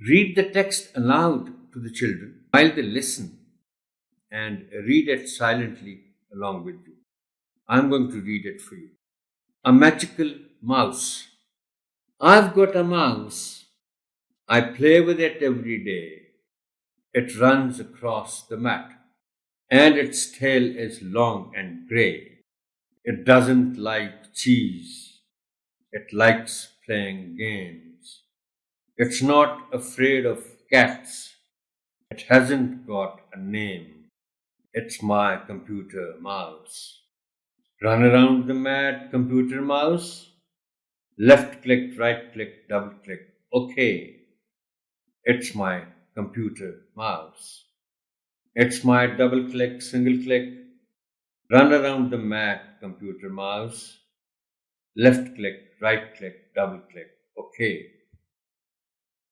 Read the text aloud to the children while they listen and read it silently along with you. I'm going to read it for you. A magical mouse. I've got a mouse. I play with it every day. It runs across the mat, and its tail is long and gray. It doesn't like cheese. It likes playing games. It's not afraid of cats. It hasn't got a name. It's my computer mouse. Run around the mat, computer mouse. Left click, right click, double click. Okay. It's my computer mouse. It's my double click, single click. Run around the mat, computer mouse. Left click, right click, double click. Okay.